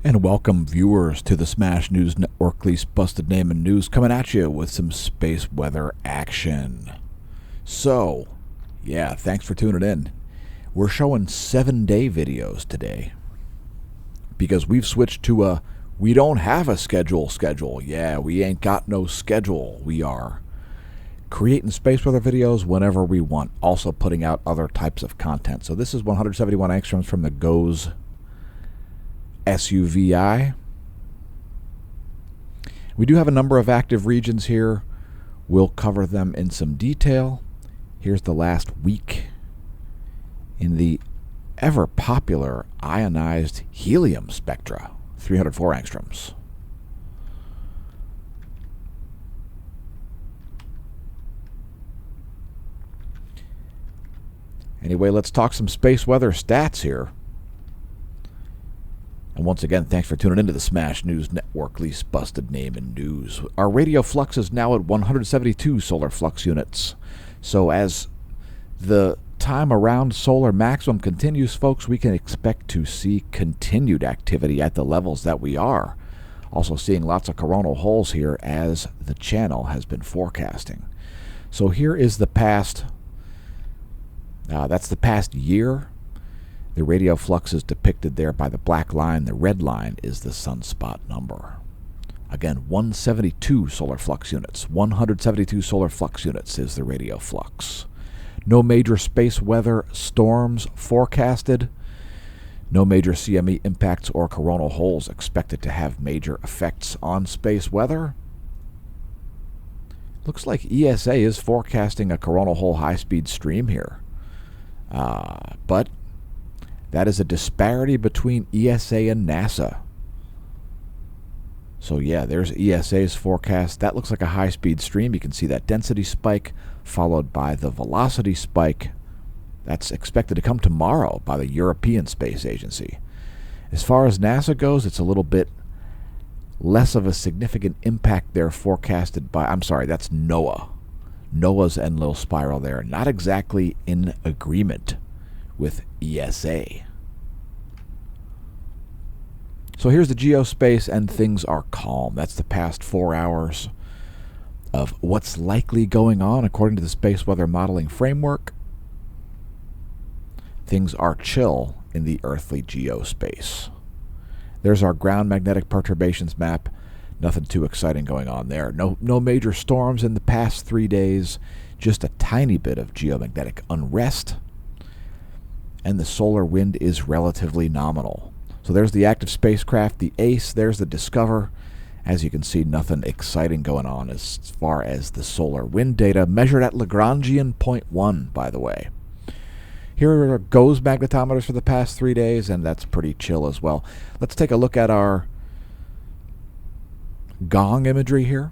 And welcome viewers to the Smash News Network, least busted name in news, coming at you with some space weather action. So, yeah, thanks for tuning in. We're showing 7-day videos today because we've switched to a we don't have a schedule. Yeah, we ain't got no schedule. We are creating space weather videos whenever we want, also putting out other types of content. So this is 171 angstroms from the GOES SUVI. We do have a number of active regions here. We'll cover them in some detail. Here's the last week in the ever popular ionized helium spectra, 304 angstroms. Anyway, let's talk some space weather stats here. And once again, thanks for tuning into the Smash News Network, least busted name in news. Our radio flux is now at 172 solar flux units. So as the time around solar maximum continues, folks, we can expect to see continued activity at the levels that we are. Also seeing lots of coronal holes here as the channel has been forecasting. So here is the past, that's the past year. The radio flux is depicted there by the black line. The red line is the sunspot number. Again, 172 solar flux units. 172 solar flux units is the radio flux. No major space weather storms forecasted. No major CME impacts or coronal holes expected to have major effects on space weather. Looks like ESA is forecasting a coronal hole high-speed stream here. But that is a disparity between ESA and NASA. So yeah, there's ESA's forecast. That looks like a high-speed stream. You can see that density spike followed by the velocity spike. That's expected to come tomorrow by the European Space Agency. As far as NASA goes, it's a little bit less of a significant impact there forecasted by, I'm sorry, that's NOAA. NOAA's Enlil spiral there. Not exactly in agreement with ESA. So here's the geospace, and things are calm. That's the past 4 hours of what's likely going on according to the space weather modeling framework. Things are chill in the earthly geospace. There's our ground magnetic perturbations map. Nothing too exciting going on there. No major storms in the past 3 days. Just a tiny bit of geomagnetic unrest. And the solar wind is relatively nominal. So there's the active spacecraft, the ACE, there's the Discover. As you can see, nothing exciting going on as far as the solar wind data, measured at Lagrangian 0.1, by the way. Here are GOES magnetometers for the past 3 days, and that's pretty chill as well. Let's take a look at our gong imagery here.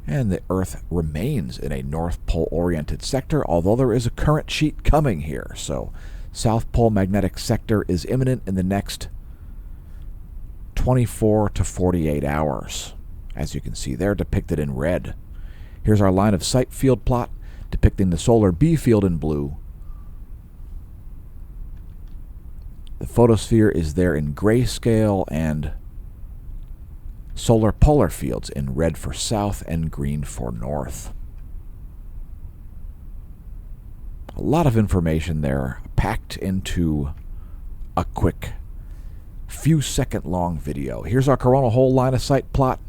And the Earth remains in a North Pole-oriented sector, although there is a current sheet coming here. So South Pole magnetic sector is imminent in the next 24 to 48 hours. As you can see, they're depicted in red. Here's our line of sight field plot depicting the solar B field in blue. The photosphere is there in grayscale, and solar polar fields in red for south and green for north. A lot of information there packed into a quick few second long video. Here's our coronal hole line of sight plot,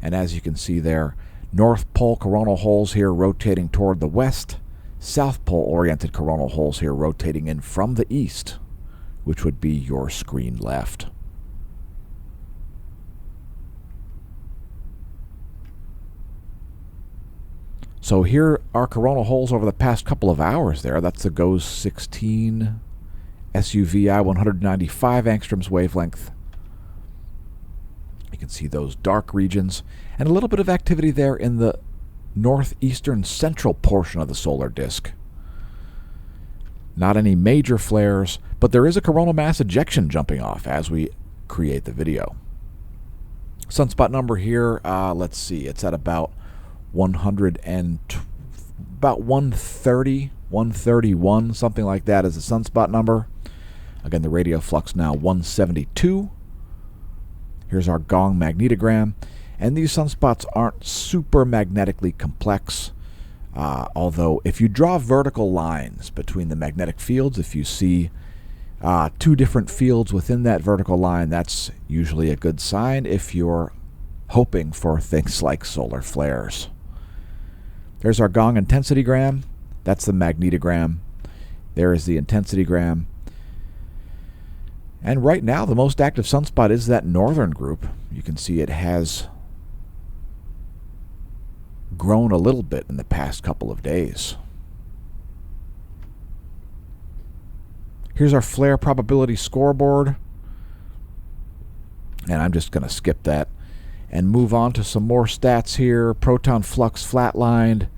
and as you can see there, North Pole coronal holes here rotating toward the west, South Pole oriented coronal holes here rotating in from the east, which would be your screen left. So here are coronal holes over the past couple of hours there. That's the GOES 16 SUVI 195 angstroms wavelength. You can see those dark regions and a little bit of activity there in the northeastern central portion of the solar disk. Not any major flares, but there is a coronal mass ejection jumping off as we create the video. Sunspot number here, let's see, it's at about 100 and about 130, 131, something like that is the sunspot number. Again, the radial flux now 172. Here's our gong magnetogram. And these sunspots aren't super magnetically complex, although if you draw vertical lines between the magnetic fields, if you see two different fields within that vertical line, that's usually a good sign if you're hoping for things like solar flares. There's our gong intensitygram. That's the magnetogram. There is the intensitygram. And right now, the most active sunspot is that northern group. You can see it has grown a little bit in the past couple of days. Here's our flare probability scoreboard. And I'm just going to skip that and move on to some more stats here. Proton flux flatlined.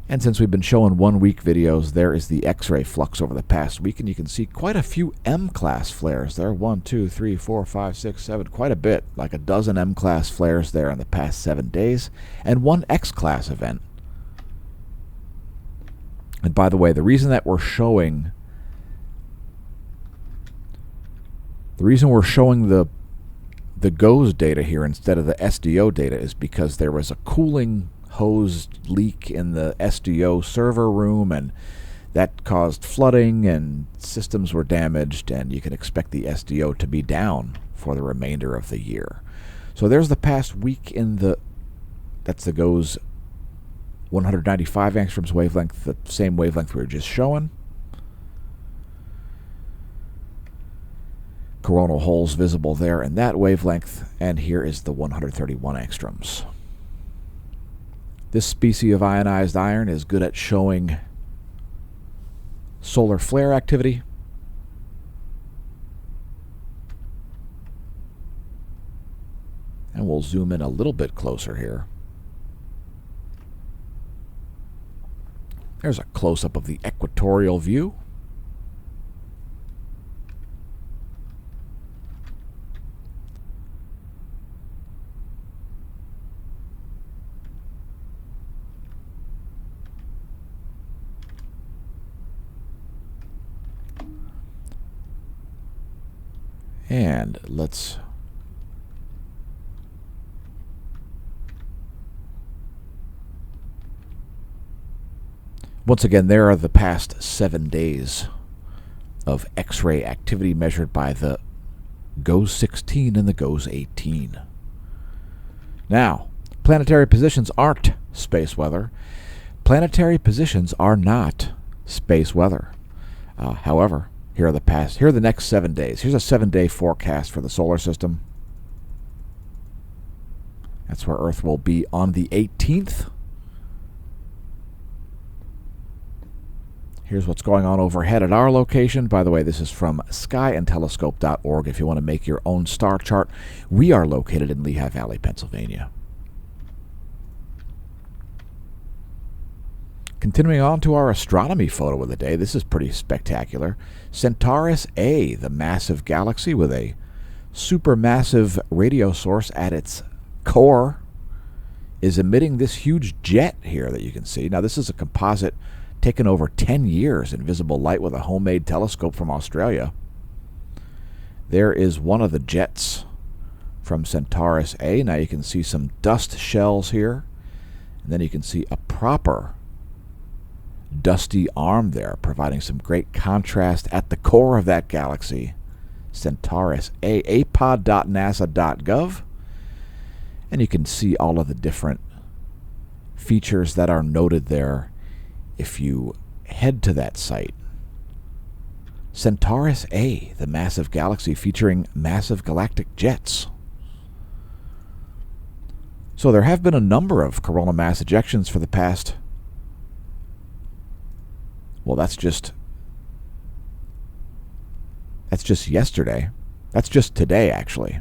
And since we've been showing 1 week videos, there is the X-ray flux over the past week, and you can see quite a few M-class flares there. 1, 2, 3, 4, 5, 6, 7, quite a bit, like a dozen M-class flares there in the past 7 days, and 1 X-class event. And by the way, the reason we're showing the GOES data here instead of the SDO data is because there was a cooling hose leak in the SDO server room, and that caused flooding and systems were damaged, and you can expect the SDO to be down for the remainder of the year. So there's the past week that's the GOES 195 angstroms wavelength, the same wavelength we were just showing. Coronal holes visible there in that wavelength, and here is the 131 angstroms. This species of ionized iron is good at showing solar flare activity. And we'll zoom in a little bit closer here. There's a close-up of the equatorial view. And let's once again, there are the past 7 days of X-ray activity measured by the GOES 16 and the GOES 18. Now, planetary positions aren't space weather. Planetary positions are not space weather. However, here are the next 7 days. Here's a 7-day forecast for the solar system. That's where Earth will be on the 18th. Here's what's going on overhead at our location. By the way, this is from skyandtelescope.org if you want to make your own star chart. We are located in Lehigh Valley, Pennsylvania. Continuing on to our astronomy photo of the day, this is pretty spectacular. Centaurus A, the massive galaxy with a supermassive radio source at its core, is emitting this huge jet here that you can see. Now, this is a composite taken over 10 years in visible light with a homemade telescope from Australia. There is one of the jets from Centaurus A. Now you can see some dust shells here, and then you can see a proper dusty arm there, providing some great contrast at the core of that galaxy. Centaurus A, apod.nasa.gov, and you can see all of the different features that are noted there if you head to that site. Centaurus A, the massive galaxy featuring massive galactic jets. So there have been a number of coronal mass ejections for the past, well, that's just yesterday. That's just today, actually.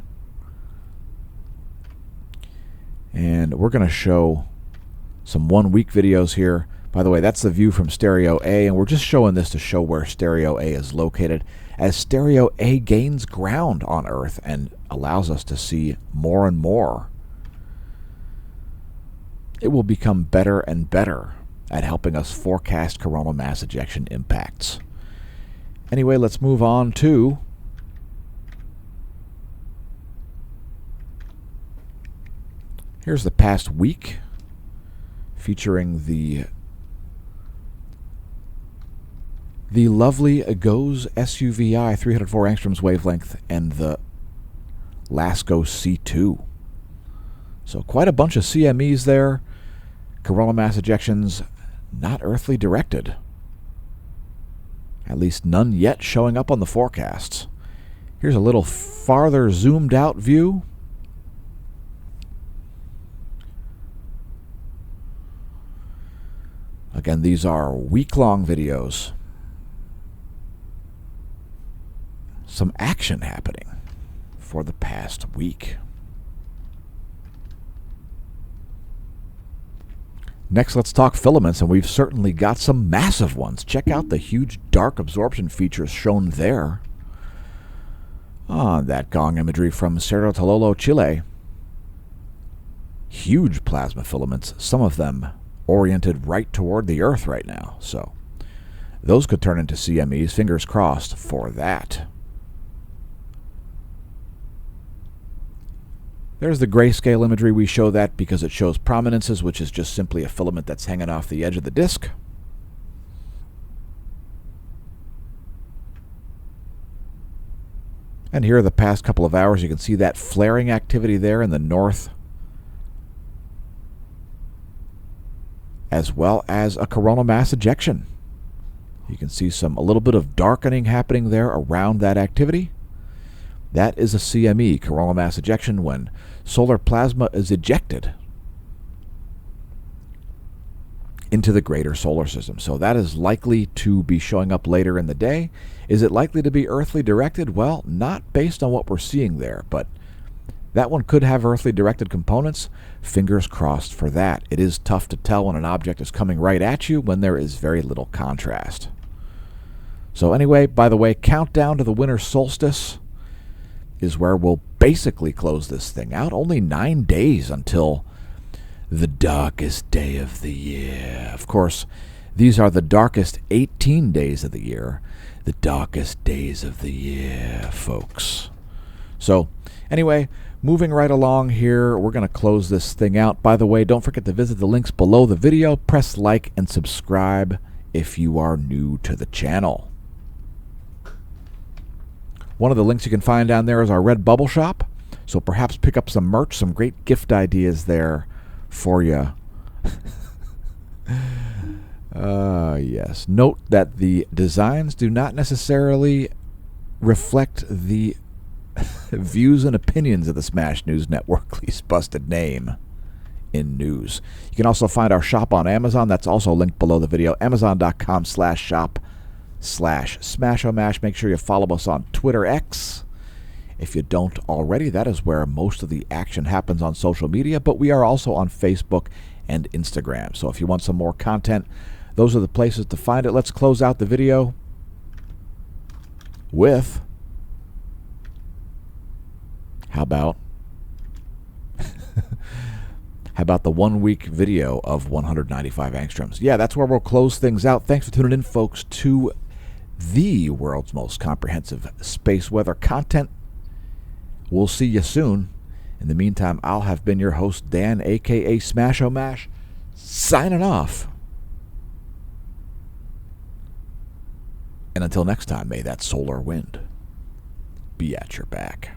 And we're going to show some 1 week videos here. By the way, that's the view from Stereo A, and we're just showing this to show where Stereo A is located. As Stereo A gains ground on Earth and allows us to see more and more, it will become better and better at helping us forecast coronal mass ejection impacts. Anyway, let's move on to here's the past week featuring the lovely Goes SUVI 304 angstroms wavelength and the Lasco C2. So quite a bunch of CMEs there. Coronal mass ejections not earthly directed. At least none yet showing up on the forecasts. Here's a little farther zoomed out view. Again, these are week-long videos. Some action happening for the past week. Next, let's talk filaments, and we've certainly got some massive ones. Check out the huge dark absorption features shown there on that gong imagery from Cerro Tololo, Chile. Huge plasma filaments, some of them oriented right toward the Earth right now. So those could turn into CMEs. Fingers crossed for that. There's the grayscale imagery. We show that because it shows prominences, which is just simply a filament that's hanging off the edge of the disk. And here are the past couple of hours. You can see that flaring activity there in the north, as well as a coronal mass ejection. You can see a little bit of darkening happening there around that activity. That is a CME, coronal mass ejection, when solar plasma is ejected into the greater solar system. So that is likely to be showing up later in the day. Is it likely to be earthly directed? Well, not based on what we're seeing there, but that one could have earthly directed components. Fingers crossed for that. It is tough to tell when an object is coming right at you when there is very little contrast. So anyway, by the way, countdown to the winter solstice is where we'll basically close this thing out. Only 9 days until the darkest day of the year. Of course, these are the darkest 18 days of the year. The darkest days of the year, folks. So, anyway, moving right along here, we're going to close this thing out. By the way, don't forget to visit the links below the video. Press like and subscribe if you are new to the channel. One of the links you can find down there is our Redbubble shop. So perhaps pick up some merch, some great gift ideas there for you. Yes. Note that the designs do not necessarily reflect the views and opinions of the Smash News Network, least busted name in news. You can also find our shop on Amazon. That's also linked below the video. Amazon.com/shop/Smashomash. Make sure you follow us on Twitter X. If you don't already, that is where most of the action happens on social media, but we are also on Facebook and Instagram. So if you want some more content, those are the places to find it. Let's close out the video with, how about the 1 week video of 195 angstroms? Yeah, that's where we'll close things out. Thanks for tuning in, folks, to the world's most comprehensive space weather content. We'll see you soon. In the meantime, I'll have been your host, Dan, a.k.a. Smashomash, signing off. And until next time, may that solar wind be at your back.